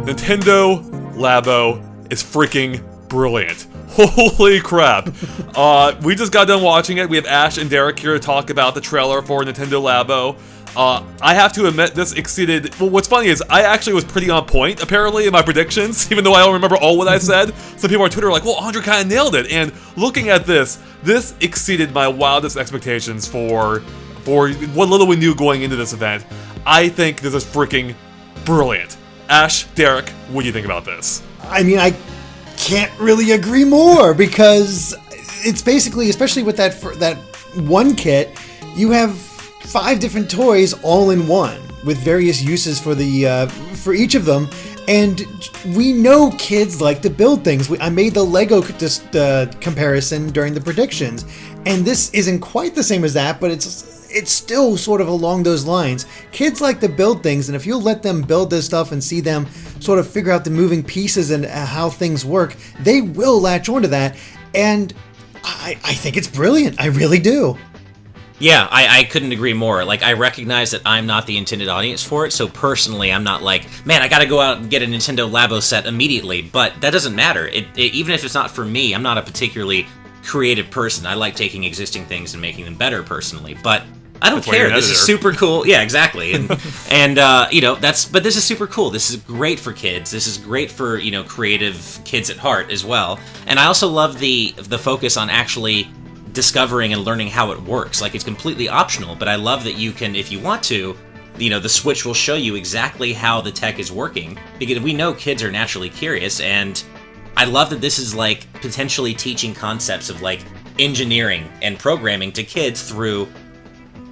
Nintendo Labo is freaking brilliant. Holy crap. We just got done watching it. We have Ash and Derek here to talk about the trailer for Nintendo Labo. I have to admit, this exceeded... Well, what's funny is I actually was pretty on point, apparently, in my predictions, even though I don't remember all what I said. Some people on Twitter were like, well, Andre kind of nailed it. And looking at this exceeded my wildest expectations for what little we knew going into this event. I think this is freaking brilliant. Ash, Derek, what do you think about this? I mean, I can't really agree more, because it's basically, especially with that one kit, you have 5 different toys all in one with various uses for each of them. And we know kids like to build things. I made the Lego comparison during the predictions, and this isn't quite the same as that, but it's still sort of along those lines. Kids like to build things, and if you let them build this stuff and see them sort of figure out the moving pieces and how things work, they will latch onto that, and I think it's brilliant. I really do. Yeah, I couldn't agree more. Like, I recognize that I'm not the intended audience for it, so personally, I'm not like, man, I gotta go out and get a Nintendo Labo set immediately, but that doesn't matter. Even if it's not for me, I'm not a particularly creative person. I like taking existing things and making them better personally, but I don't care. This is super cool. Yeah, exactly. And but this is super cool. This is great for kids. This is great for, creative kids at heart as well. And I also love the focus on actually discovering and learning how it works. Like, it's completely optional, but I love that you can, if you want to, the Switch will show you exactly how the tech is working, because we know kids are naturally curious, and I love that this is like potentially teaching concepts of like engineering and programming to kids through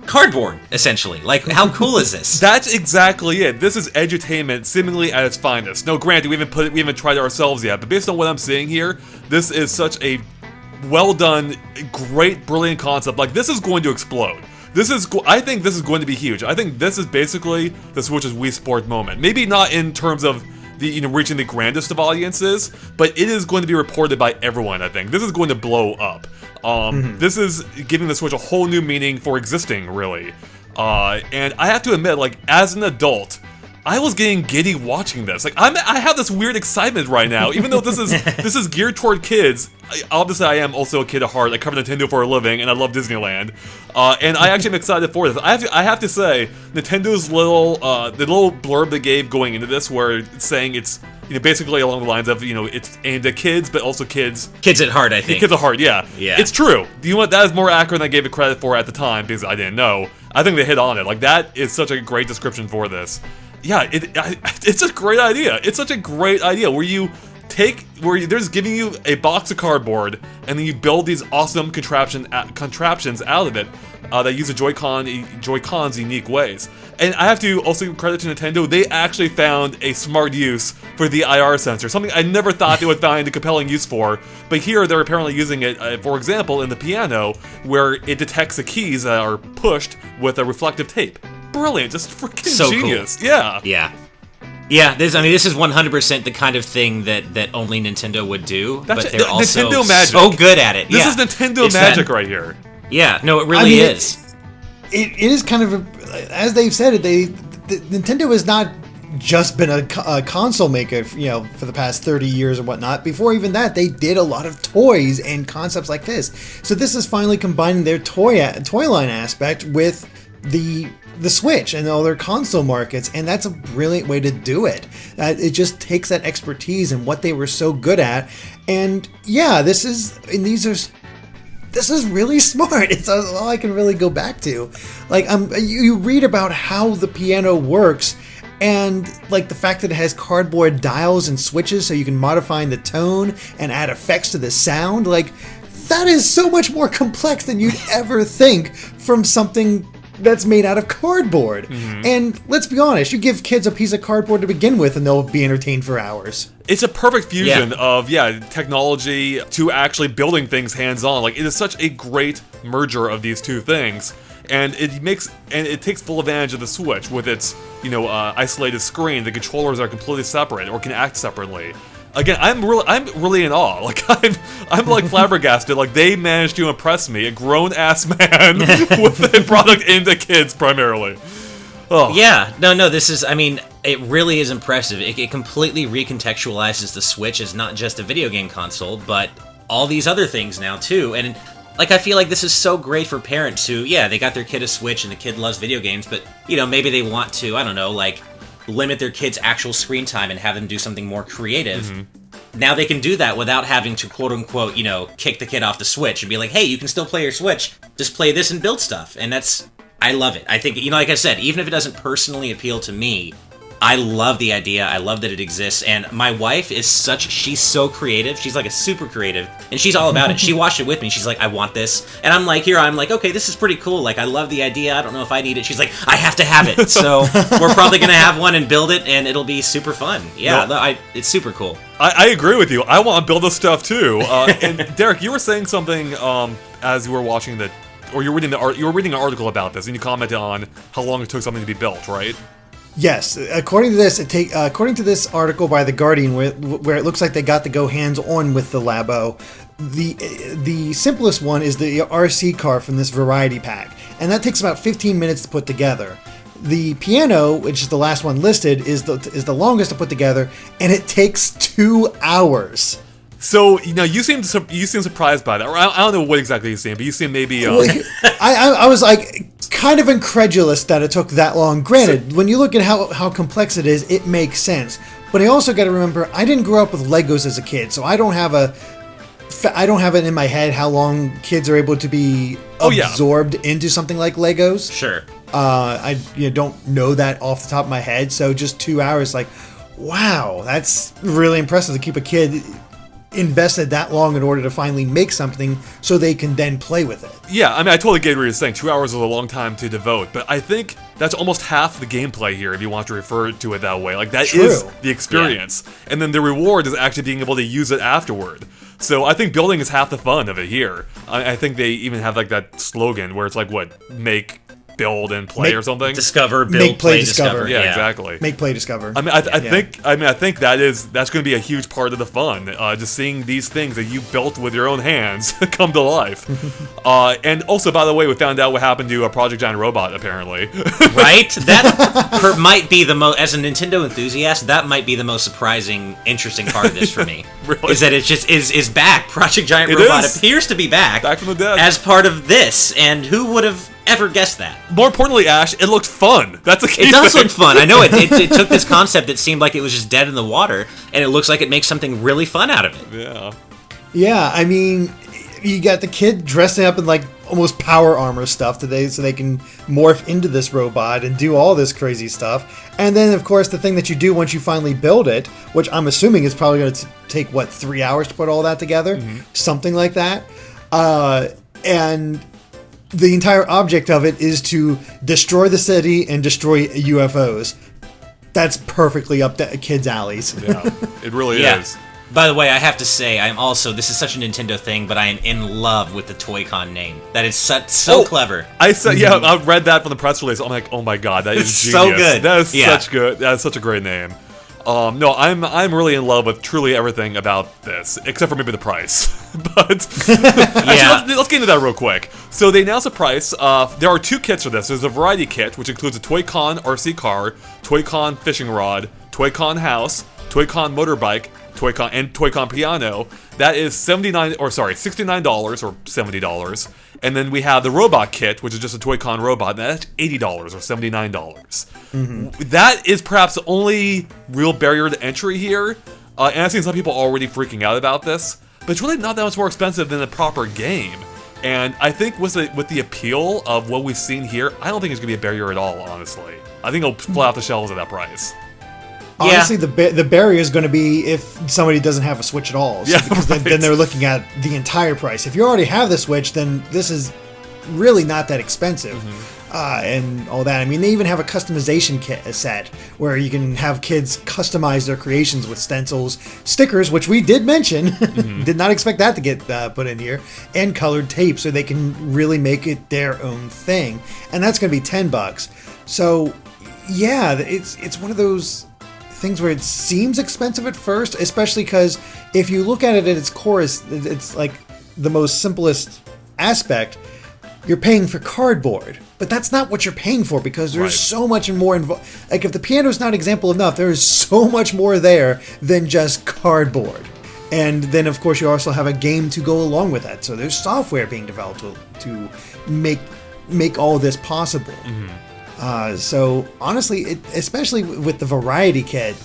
cardboard, essentially. Like, how cool is this? That's exactly it. This is edutainment seemingly at its finest. No, granted, we haven't tried it ourselves yet, but based on what I'm seeing here, this is such a well done, great, brilliant concept. Like, this is going to explode. I think this is going to be huge. I think this is basically the Switch's Wii Sport moment. Maybe not in terms of reaching the grandest of audiences, but it is going to be reported by everyone, I think. This is going to blow up. This is giving the Switch a whole new meaning for existing, really. And I have to admit, like, as an adult, I was getting giddy watching this. Like, I have this weird excitement right now, even though this is geared toward kids. Obviously, I am also a kid at heart. I cover Nintendo for a living, and I love Disneyland. And I actually am excited for this. I have to say, Nintendo's the little blurb they gave going into this, where it's saying it's basically along the lines of it's aimed at kids, but also kids at heart. I think kids at heart. Yeah, it's true. Do you know what? That is more accurate than I gave it credit for at the time, because I didn't know. I think they hit on it. Like, that is such a great description for this. Yeah, it's a great idea. It's such a great idea where they're just giving you a box of cardboard, and then you build these awesome contraptions out of it that use the Joy-Con's unique ways. And I have to also give credit to Nintendo. They actually found a smart use for the IR sensor, something I never thought they would find a compelling use for. But here they're apparently using it, for example, in the piano, where it detects the keys that are pushed with a reflective tape. Brilliant, just freaking so genius. Cool. Yeah. This is 100% the kind of thing that only Nintendo would do, but they're also Nintendo magic. So good at it. This is Nintendo magic right here. Yeah, no, it really is. It is kind of, as they've said it, Nintendo has not just been a console maker, for the past 30 years or whatnot. Before even that, they did a lot of toys and concepts like this. So this is finally combining their toy line aspect with the Switch and all their console markets, and that's a brilliant way to do it. It just takes that expertise and what they were so good at, and yeah, this is really smart. It's all I can really go back to. Like, you read about how the piano works, and like the fact that it has cardboard dials and switches so you can modify the tone and add effects to the sound. Like, that is so much more complex than you'd ever think from something that's made out of cardboard. Mm-hmm. And let's be honest, you give kids a piece of cardboard to begin with and they'll be entertained for hours. It's a perfect fusion of technology to actually building things hands-on. Like, it is such a great merger of these two things. and it takes full advantage of the Switch with its isolated screen. The controllers are completely separate or can act separately. Again, I'm really in awe. Like I'm like flabbergasted. Like they managed to impress me, a grown ass man, with a product aimed at kids primarily. Oh. Yeah, no, this is, I mean, it really is impressive. It completely recontextualizes the Switch as not just a video game console, but all these other things now, too. And, like, I feel like this is so great for parents who, yeah, they got their kid a Switch and the kid loves video games, but, maybe they want to, I don't know, like, limit their kid's actual screen time and have them do something more creative. Mm-hmm. Now they can do that without having to, quote-unquote, kick the kid off the Switch and be like, hey, you can still play your Switch, just play this and build stuff. And I love it. I think, like I said, even if it doesn't personally appeal to me, I love the idea. I love that it exists. And my wife she's so creative. She's like a super creative. And she's all about it. She watched it with me. She's like, I want this. And I'm like, okay, this is pretty cool. Like, I love the idea. I don't know if I need it. She's like, I have to have it. So we're probably going to have one and build it, and it'll be super fun. Yeah, it's super cool. I agree with you. I want to build this stuff too. And Derek, you were saying something as you were watching or you were reading an article about this, and you commented on how long it took something to be built, right? Yes, according to this, according to this article by The Guardian, where it looks like they got to go hands-on with the Labo, the simplest one is the RC car from this variety pack, and that takes about 15 minutes to put together. The piano, which is the last one listed, is the longest to put together, and it takes 2 hours. So you seem surprised by that. Or I don't know what exactly you seem, but you seem maybe. I was like kind of incredulous that it took that long. Granted, when you look at how complex it is, it makes sense. But I also got to remember, I didn't grow up with Legos as a kid, so I don't have it in my head how long kids are able to be absorbed into something like Legos. Sure. I don't know that off the top of my head, so just 2 hours, like, wow, that's really impressive to keep a kid invested that long in order to finally make something so they can then play with it. Yeah, I mean, I totally get what you're saying. 2 hours is a long time to devote, but I think that's almost half the gameplay here if you want to refer to it that way. Like, that is the experience. Yeah. And then the reward is actually being able to use it afterward. So I think building is half the fun of it here. I think they even have like that slogan where it's like, make, build, and play or something. Discover, build, play, discover. Yeah, exactly. Make, play, discover. I mean, I think that's going to be a huge part of the fun. Just seeing these things that you built with your own hands come to life. And also, by the way, we found out what happened to Project Giant Robot. Apparently, right? That might be the most. As a Nintendo enthusiast, that might be the most surprising, interesting part of this for me. Really? Is that it just is back? Project Giant Robot appears to be back from the dead as part of this, and who would have ever guessed that? More importantly, Ash, it looked fun. That's a key It does thing. look fun. I know it took this concept that seemed like it was just dead in the water, and it looks like it makes something really fun out of it. Yeah. Yeah, I mean, you got the kid dressing up in like almost power armor stuff today so they can morph into this robot and do all this crazy stuff. And then, of course, the thing that you do once you finally build it, which I'm assuming is probably going to take, 3 hours to put all that together? Mm-hmm. Something like that. And the entire object of it is to destroy the city and destroy UFOs. That's perfectly up the kids' alleys. Yeah, it really is. By the way, I have to say, this is such a Nintendo thing, but I am in love with the Toy-Con name. That is so clever. I read that from the press release. I'm like, oh my god, that is genius. So good. That is such good. That is such a great name. No, I'm really in love with truly everything about this, except for maybe the price. But actually, let's get into that real quick. So they announced the price. There are 2 kits for this. There's a variety kit, which includes a Toy-Con RC car, Toy-Con fishing rod, Toy-Con house, Toy-Con motorbike, Toy-Con piano. That is $69 or $70. And then we have the robot kit, which is just a Toy-Con robot, and that's $80 or $79. Mm-hmm. That is perhaps the only real barrier to entry here. And I've seen some people already freaking out about this, but it's really not that much more expensive than a proper game. And I think with the appeal of what we've seen here, I don't think it's going to be a barrier at all, honestly. I think it'll fly off the shelves at that price. Honestly, the barrier is going to be if somebody doesn't have a Switch at all. So, because then they're looking at the entire price. If you already have the Switch, then this is really not that expensive. Mm-hmm. and all that. I mean, they even have a customization kit set where you can have kids customize their creations with stencils, stickers, which we did mention, did not expect that to get put in here, and colored tape, so they can really make it their own thing. And that's going to be $10. So, yeah, it's one of those things where it seems expensive at first, especially because if you look at it at its core, it's like the most simplest aspect. You're paying for cardboard, but that's not what you're paying for, because there's so much more involved. Like, if the piano's not example enough, there is so much more there than just cardboard. And then, of course, you also have a game to go along with that. So there's software being developed to make all this possible. So honestly, especially with the variety kit,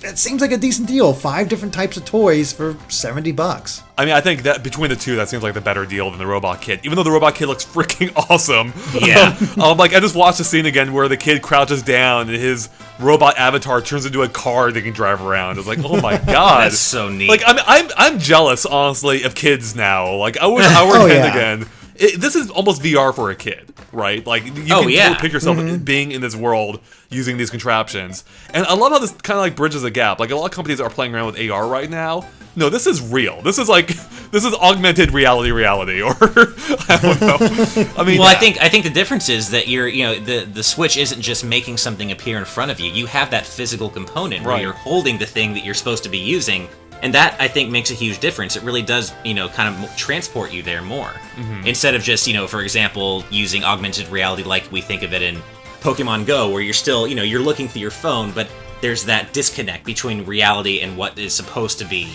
that seems like a decent deal. 5 different types of toys for $70. I mean, I think that between the two, that seems like the better deal than the robot kit. Even though the robot kit looks freaking awesome. Yeah. Like, I just watched the scene again where the kid crouches down and his robot avatar turns into a car they can drive around. It's like, oh my god, That's so neat. Like, I'm jealous, honestly, of kids now. Like, I wish I were 10 again. This is almost VR for a kid, right? Like, you can totally picture yourself being in this world using these contraptions. And I love how this kind of like bridges a gap. Like, a lot of companies are playing around with AR right now. No, this is real. This is augmented reality, or I don't know. I mean, well, I think the difference is that the Switch isn't just making something appear in front of you. You have that physical component where you're holding the thing that you're supposed to be using. And that, I think, makes a huge difference. It really does, kind of transport you there more. Instead of just, for example, using augmented reality like we think of it in Pokemon Go, where you're still, you're looking through your phone, but there's that disconnect between reality and what is supposed to be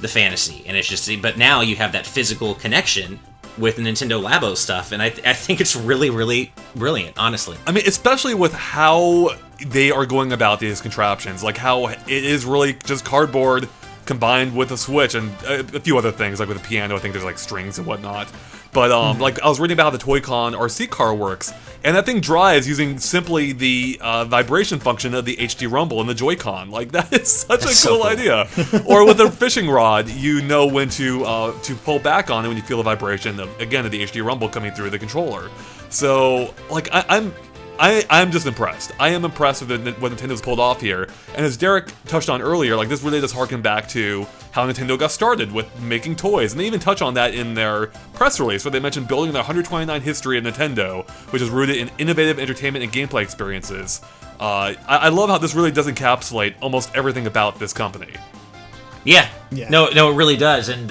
the fantasy. And it's just, but now you have that physical connection with the Nintendo Labo stuff, and I think it's really, really brilliant, honestly. I mean, especially with how they are going about these contraptions, like how it is really just cardboard combined with a Switch and a few other things, like with a piano. I think there's like strings and whatnot. But like, I was reading about how the Toy-Con RC car works, and that thing drives using simply the vibration function of the HD Rumble and the Joy-Con. Like, that is such a cool idea. Or with a fishing rod, you know when to pull back on it when you feel the vibration of, again, of the HD Rumble coming through the controller. So, like, I'm just impressed. I am impressed with what Nintendo's pulled off here. And as Derek touched on earlier, like, this really does harken back to how Nintendo got started with making toys. And they even touch on that in their press release, where they mentioned building the 129 history of Nintendo, which is rooted in innovative entertainment and gameplay experiences. I love how this really does encapsulate almost everything about this company. Yeah. No, it really does. And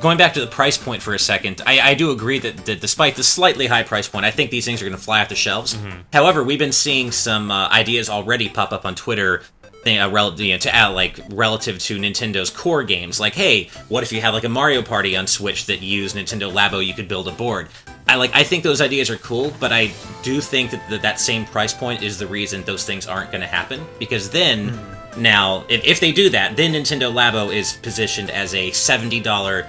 going back to the price point for a second, I do agree that despite the slightly high price point, I think these things are going to fly off the shelves. However, we've been seeing some ideas already pop up on Twitter relative to Nintendo's core games. Like, hey, what if you have like a Mario Party on Switch that used Nintendo Labo? You could build a board. I think those ideas are cool, but I do think that same price point is the reason those things aren't going to happen, because then. Now, if they do that, then Nintendo Labo is positioned as a $70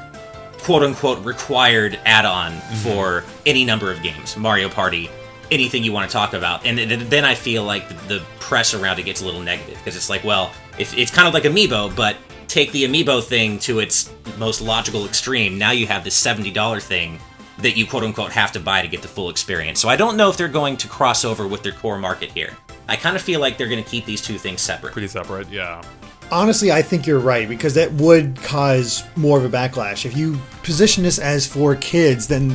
quote-unquote required add-on for any number of games. Mario Party, anything you want to talk about. And then I feel like the press around it gets a little negative, because it's like, well, if it's kind of like Amiibo, but take the Amiibo thing to its most logical extreme. Now you have this $70 thing that you quote-unquote have to buy to get the full experience. So I don't know if they're going to cross over with their core market here. I kind of feel like they're going to keep these two things separate. Pretty separate, yeah. Honestly, I think you're right, because that would cause more of a backlash. If you position this as for kids, then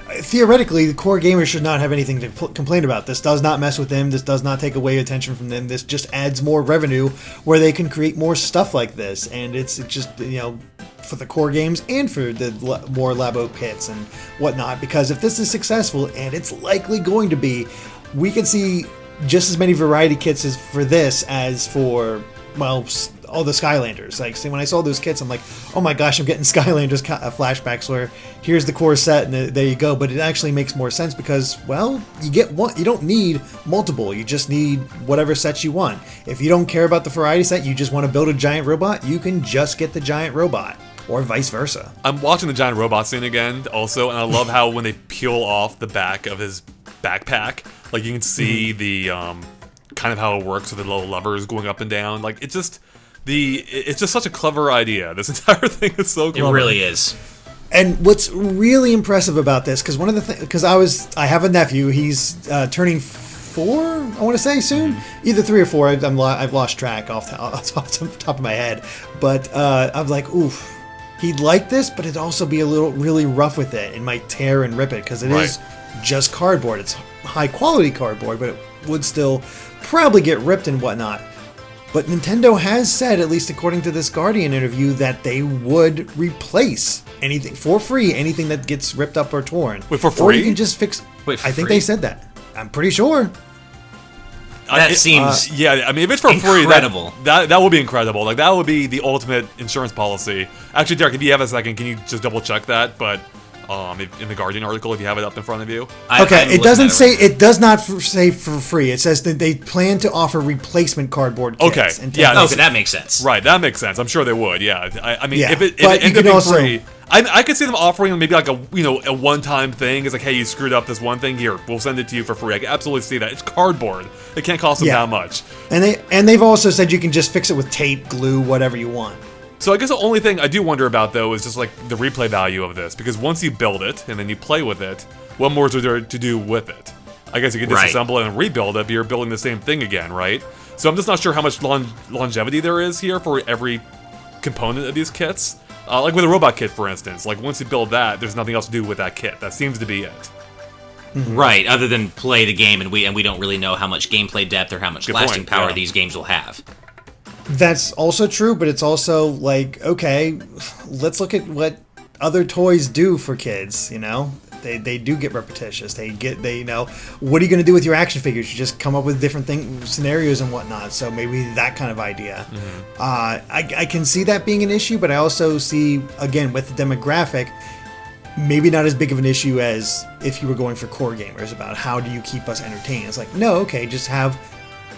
theoretically, the core gamers should not have anything to complain about. This does not mess with them. This does not take away attention from them. This just adds more revenue where they can create more stuff like this. And it's just, for the core games and for the more Labo kits and whatnot. Because if this is successful, and it's likely going to be, we can see just as many variety kits for this as for, well, all the Skylanders. Like, see, when I saw those kits, I'm like, oh my gosh, I'm getting Skylanders flashbacks where here's the core set and there you go. But it actually makes more sense because, well, you get one. You don't need multiple. You just need whatever sets you want. If you don't care about the variety set, you just want to build a giant robot, you can just get the giant robot. Or vice versa. I'm watching the giant robot scene again also, and I love how when they peel off the back of his backpack, like, you can see the kind of how it works with the little levers going up and down. Like, it's just such a clever idea. This entire thing is so clever. It really is. And what's really impressive about this, because one of the things, because I have a nephew, he's turning 4, I want to say soon, either 3 or 4. I've lost track off the top of my head, but I'm like, oof, he'd like this, but it'd also be really rough with it. It might tear and rip it because it is just cardboard. It's high quality cardboard, but it would still probably get ripped and whatnot. But Nintendo has said, at least according to this Guardian interview, that they would replace anything for free, anything that gets ripped up or torn. Wait, for free? Or you can just fix. Wait, for I think free? they said that. I'm pretty sure. That seems yeah, I mean, if it's for incredible. free, that would be incredible. Like, that would be the ultimate insurance policy. Actually, Derek, if you have a second, can you just double check that? But in the Guardian article, if you have it up in front of you. Okay, it doesn't say. It does not say for free. It says that they plan to offer replacement cardboard kits. Okay, and yeah, okay, that makes sense. Right, that makes sense. I'm sure they would. Yeah, I mean, Yeah, if it but ended you up can being also- free, I could see them offering maybe like a one-time thing. It's like, hey, you screwed up this one thing. Here, we'll send it to you for free. I can absolutely see that. It's cardboard. It can't cost them Yeah. that much. And they've also said you can just fix it with tape, glue, whatever you want. So I guess the only thing I do wonder about, though, is just like the replay value of this. Because once you build it and then you play with it, what more is there to do with it? I guess you could disassemble it and rebuild it, but you're building the same thing again, right? So I'm just not sure how much longevity there is here for every component of these kits. Like with a robot kit, for instance. Like, once you build that, there's nothing else to do with that kit. That seems to be it. Right, other than play the game, and we don't really know how much gameplay depth or how much lasting point, power yeah. these games will have. That's also true, but it's also like, okay, let's look at what other toys do for kids, you know? They do get repetitious. They what are you going to do with your action figures? You just come up with different scenarios and whatnot. So maybe that kind of idea. I can see that being an issue, but I also see, again, with the demographic, maybe not as big of an issue as if you were going for core gamers about how do you keep us entertained. It's like, no, okay, just have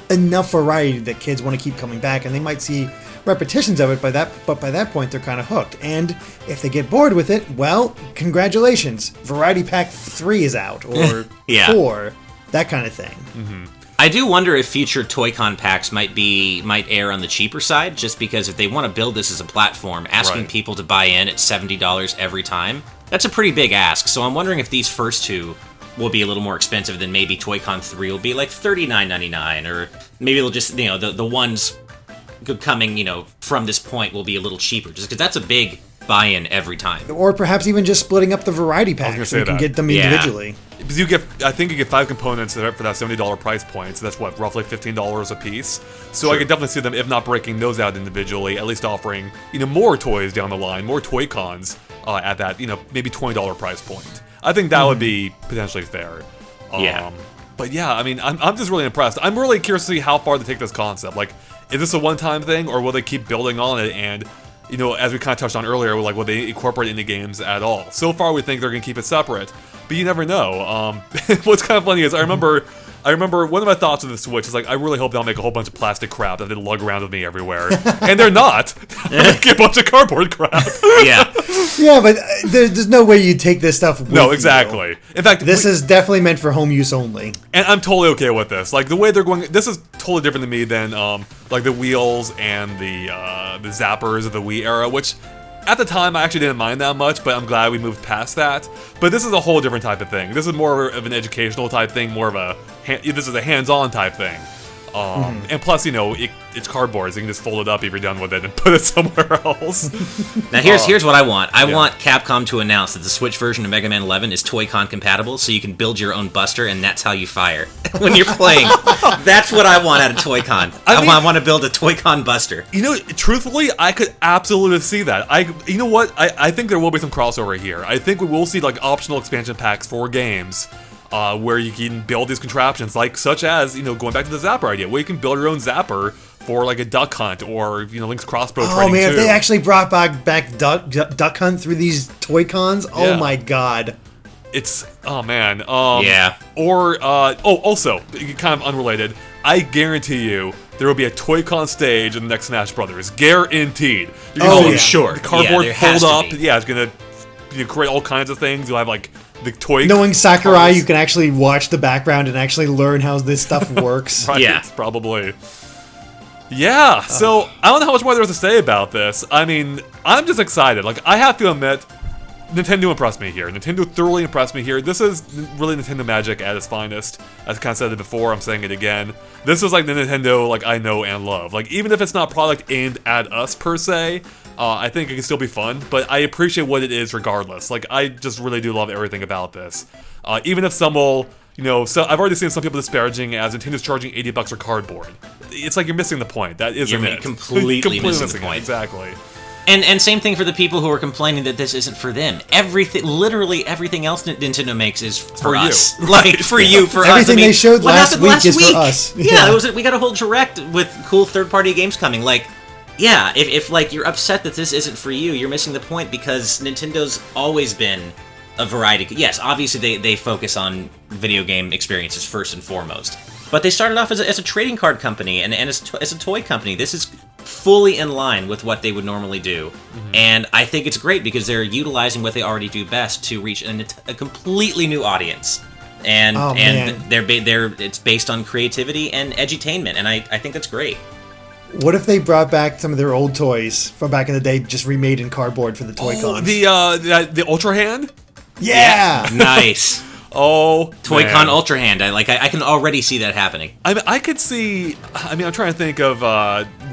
enough variety that kids want to keep coming back, and they might see repetitions of it but by that point they're kind of hooked. And if they get bored with it, well, congratulations, Variety Pack 3 is out, or Yeah. 4, that kind of thing. I do wonder if future Toy-Con packs might err on the cheaper side, just because if they want to build this as a platform, asking Right. people to buy in at $70 every time, that's a pretty big ask. So I'm wondering if these first two will be a little more expensive than maybe Toy-Con 3 will be like $39.99, or maybe it'll just, the ones coming, from this point will be a little cheaper, just because that's a big buy-in every time. Or perhaps even just splitting up the variety packs so say you can that. get them Yeah. individually. Because I think you get 5 components for that $70 price point, so that's what, roughly $15 a piece. So I could definitely see them, if not breaking those out individually, at least offering, more toys down the line, more Toy-Cons at that, maybe $20 price point. I think that would be potentially fair. Yeah. But yeah, I mean, I'm just really impressed. I'm really curious to see how far they take this concept. Like, is this a one-time thing, or will they keep building on it? And, as we kind of touched on earlier, like, will they incorporate it into games at all? So far, we think they're going to keep it separate, but you never know. What's kind of funny is I remember one of my thoughts of the Switch is like, I really hope they don't make a whole bunch of plastic crap that they lug around with me everywhere. And they're not. They make a bunch of cardboard crap. Yeah. Yeah, but there's no way you take this stuff with No, you. exactly. In fact, This is definitely meant for home use only. and I'm totally okay with this. Like, the way they're going, this is totally different to me than like the wheels and the zappers of the Wii era, which at the time I actually didn't mind that much, but I'm glad we moved past that. But this is a whole different type of thing. This is more of an educational type thing, more of a this is a hands-on type thing. And plus, it's cardboard, so you can just fold it up if you're done with it and put it somewhere else. Now here's what I want. I want Capcom to announce that the Switch version of Mega Man 11 is Toy-Con compatible, so you can build your own Buster, and that's how you fire when you're playing. That's what I want out of Toy-Con. I want to build a Toy-Con Buster. Truthfully, I could absolutely see that. You know what? I think there will be some crossover here. I think we will see like optional expansion packs for games. Where you can build these contraptions, such as, going back to the Zapper idea, where you can build your own Zapper for like a duck hunt or, Link's crossbow training. Oh man, too. if they actually brought back Duck Hunt through these Toy-Cons, oh my god. It's, oh man. Yeah. Or, also, kind of unrelated, I guarantee you there will be a Toy-Con stage in the next Smash Brothers. Guaranteed. Sure. The cardboard there has fold to up. be. Yeah, it's gonna create all kinds of things. You'll have like the toy. Knowing Sakurai, cars. you can actually watch the background and actually learn how this stuff works. Right, Yeah. probably. Yeah, so I don't know how much more there is to say about this. I mean, I'm just excited. Like, I have to admit, Nintendo impressed me here. Nintendo thoroughly impressed me here. This is really Nintendo magic at its finest. I've kind of said it before, I'm saying it again. This is like the Nintendo like I know and love. Like, even if it's not a product aimed at us per se, I think it can still be fun, but I appreciate what it is regardless. Like, I just really do love everything about this. Even if some will, so I've already seen some people disparaging as Nintendo's charging $80 for cardboard. It's like you're missing the point. That isn't it. Completely missing the point. Exactly. And same thing for the people who are complaining that this isn't for them. Literally everything else Nintendo makes is for us. You. Like, for you, for us. Everything they showed last week is for us. Yeah, we got a whole direct with cool third-party games coming. Like, yeah, if like you're upset that this isn't for you, you're missing the point, because Nintendo's always been a variety. Yes, obviously they focus on video game experiences first and foremost. But they started off as a trading card company and as a toy company. This is fully in line with what they would normally do. Mm-hmm. And I think it's great because they're utilizing what they already do best to reach a completely new audience. And it's based on creativity and edutainment, and I think that's great. What if they brought back some of their old toys from back in the day, just remade in cardboard for the Toy-Cons? The Ultra Hand? Yeah! Nice. Oh, Toy-Con Ultra Hand. I can already see that happening. I'm trying to think of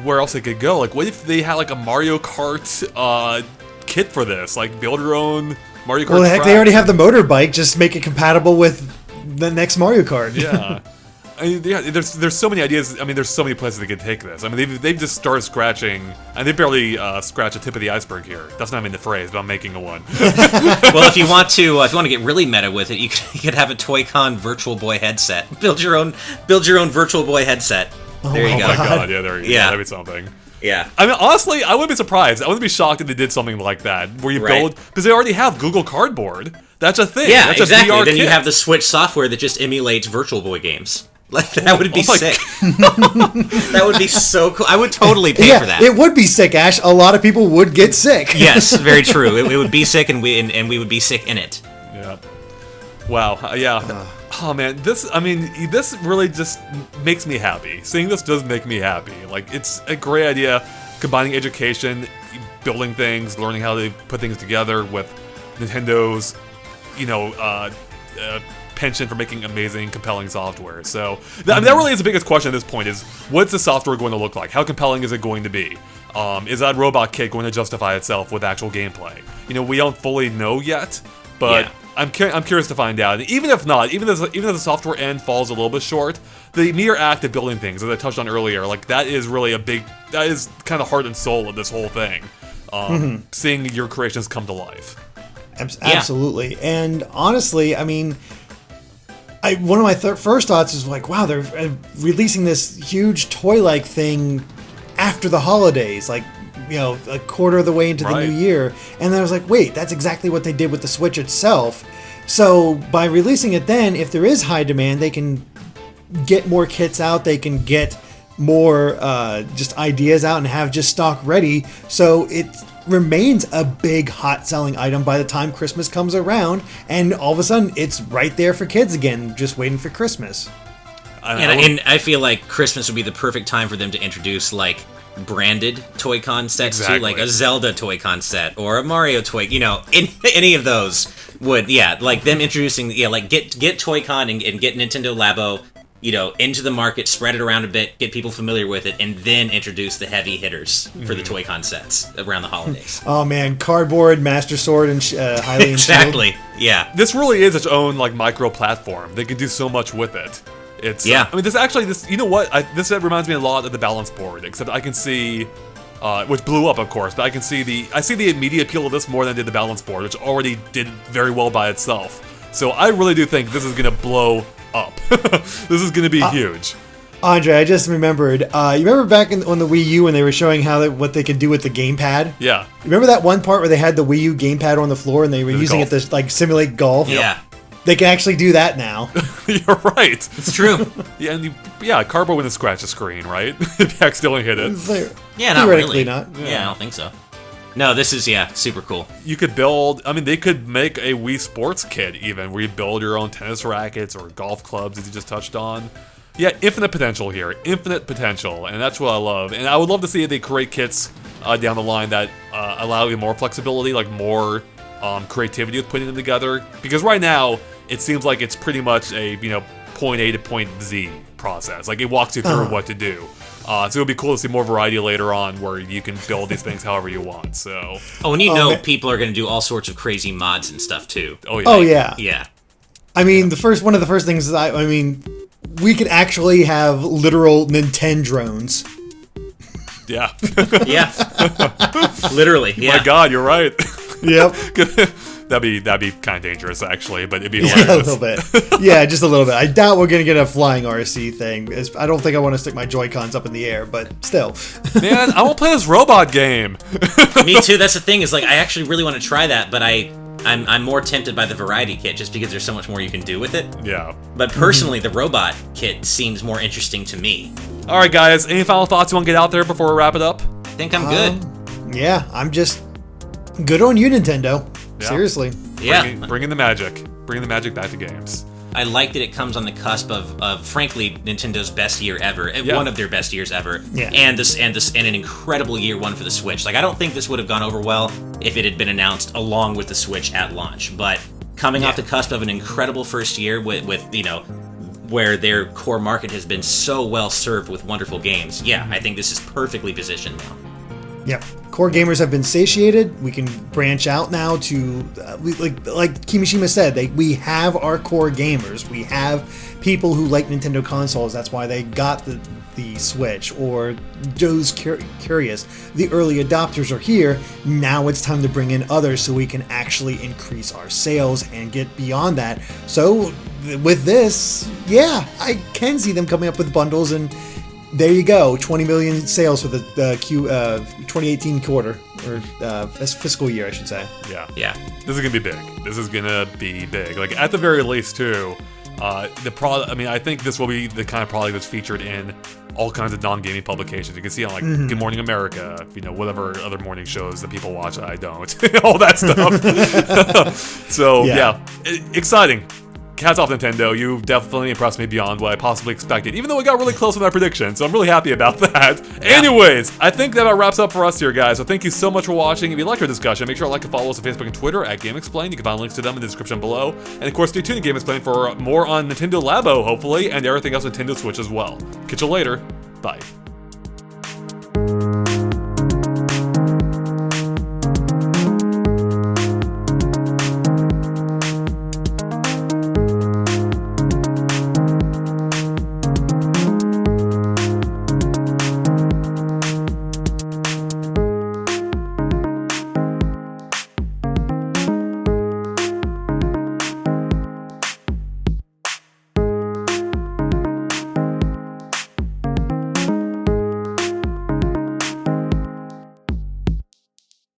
where else they could go. Like, what if they had like a Mario Kart kit for this? Like, build your own Mario Kart. Well, heck, they already have the motorbike. Just make it compatible with the next Mario Kart. Yeah. There's so many ideas. I mean, there's so many places they could take this. I mean, they've just started scratching, and they barely scratch the tip of the iceberg here. That's not even the phrase, but I'm making a one. Well, if you want to get really meta with it, you could have a Toy-Con Virtual Boy headset. Build your own Virtual Boy headset. There you go. Oh my god, yeah, there you go. That'd be something. Yeah. I mean, honestly, I wouldn't be surprised. I wouldn't be shocked if they did something like that, where you build, because they already have Google Cardboard. That's a thing. Yeah, that's exactly. VR Then kit. you have the Switch software that just emulates Virtual Boy games. Like, that would be sick. That would be so cool. I would totally pay for that. It would be sick, Ash. A lot of people would get sick. Yes, very true. It would be sick, and we would be sick in it. Yeah. Wow. Yeah. Oh man, this really just makes me happy. Seeing this does make me happy. Like, it's a great idea, combining education, building things, learning how to put things together with Nintendo's, penchant for making amazing, compelling software. So that really is the biggest question at this point: is what's the software going to look like? How compelling is it going to be? Is that robot kit going to justify itself with actual gameplay? We don't fully know yet, but yeah. I'm curious to find out. And even if not, even if the software end falls a little bit short, the mere act of building things, as I touched on earlier, like, that is really that is kind of heart and soul of this whole thing. Seeing your creations come to life. Absolutely. Yeah. And honestly, I mean, one of my first thoughts is like, wow, they're releasing this huge toy-like thing after the holidays, like, a quarter of the way into the new year. And then I was like, wait, that's exactly what they did with the Switch itself. So by releasing it then, if there is high demand, they can get more kits out, they can get more just ideas out and have just stock ready. So it remains a big hot selling item by the time Christmas comes around, and all of a sudden it's right there for kids again, just waiting for Christmas. And I feel like Christmas would be the perfect time for them to introduce like branded Toy-Con sets too, like a Zelda Toy-Con set or a Mario toy. Any of those would, like them introducing, like get Toy-Con and get Nintendo Labo, into the market, spread it around a bit, get people familiar with it, and then introduce the heavy hitters for the Toy-Con sets around the holidays. Oh man, Cardboard, Master Sword, and Hylian Exactly, Shield. Yeah. This really is its own, like, micro-platform. They can do so much with it. It's, I mean, you know what? This reminds me a lot of the balance board, except I can see, which blew up, of course, but I see the immediate appeal of this more than I did the balance board, which already did very well by itself. So I really do think this is going to blow up. This is going to be huge. Andre, I just remembered. You remember back on the Wii U when they were showing what they could do with the gamepad? Yeah. You remember that one part where they had the Wii U gamepad on the floor and they were using it to like simulate golf? Yeah. They can actually do that now. You're right. It's true. Yeah, and Cardboard wouldn't scratch the screen, right? If you accidentally hit it. Not really. Not. Yeah, I don't think so. No, this is, super cool. You could they could make a Wii Sports kit even, where you build your own tennis rackets or golf clubs, as you just touched on. Yeah, infinite potential here. Infinite potential, and that's what I love. And I would love to see if they create kits down the line that allow you more flexibility, like more creativity with putting them together. Because right now, it seems like it's pretty much a, point A to point Z process. Like, it walks you through what to do. So it'll be cool to see more variety later on where you can build these things however you want, so... Oh, and people are going to do all sorts of crazy mods and stuff, too. Oh, yeah. Oh, yeah. Yeah. I mean, one of the first things is, we could actually have literal Nintendo drones. Yeah. Yeah. Literally, yeah. My God, you're right. Yep. That'd be kind of dangerous, actually, but it'd be Yeah, hilarious. a little bit. Yeah, just a little bit. I doubt we're going to get a flying RC thing. I don't think I want to stick my Joy-Cons up in the air, but still. Man, I won't play this robot game. Me too, that's the thing, is like, I actually really want to try that, but I'm more tempted by the variety kit just because there's so much more you can do with it. Yeah. But personally, the robot kit seems more interesting to me. All right, guys, any final thoughts you want to get out there before we wrap it up? I think I'm good. Yeah, I'm just... Good on you, Nintendo. Yeah. Seriously. Yeah. Bringing the magic. Bringing the magic back to games. I like that it comes on the cusp of frankly, Nintendo's best year ever. Yeah. One of their best years ever. Yeah. And an incredible year one for the Switch. Like, I don't think this would have gone over well if it had been announced along with the Switch at launch. But coming off the cusp of an incredible first year with where their core market has been so well served with wonderful games. Yeah, I think this is perfectly positioned now. Yep. Core gamers have been satiated. We can branch out now to, like Kimishima said, we have our core gamers. We have people who like Nintendo consoles. That's why they got the Switch. Or Joe's curious. The early adopters are here. Now it's time to bring in others so we can actually increase our sales and get beyond that. So with this, yeah, I can see them coming up with bundles, and there you go, 20 million sales for the 2018 quarter, or fiscal year, I should say. Yeah. Yeah. This is gonna be big. This is gonna be big. Like, at the very least, too, the product. I mean, I think this will be the kind of product that's featured in all kinds of non-gaming publications. You can see on, like, Good Morning America, whatever other morning shows that people watch that I don't, all that stuff. So yeah, exciting. Hats off, Nintendo. You definitely impressed me beyond what I possibly expected, even though we got really close with our prediction, so I'm really happy about that. Yeah. Anyways, I think that about wraps up for us here, guys, so thank you so much for watching. If you liked our discussion, make sure to like and follow us on Facebook and Twitter at GameXplain. You can find links to them in the description below. And of course, stay tuned to GameXplain for more on Nintendo Labo, hopefully, and everything else Nintendo Switch as well. Catch you later. Bye.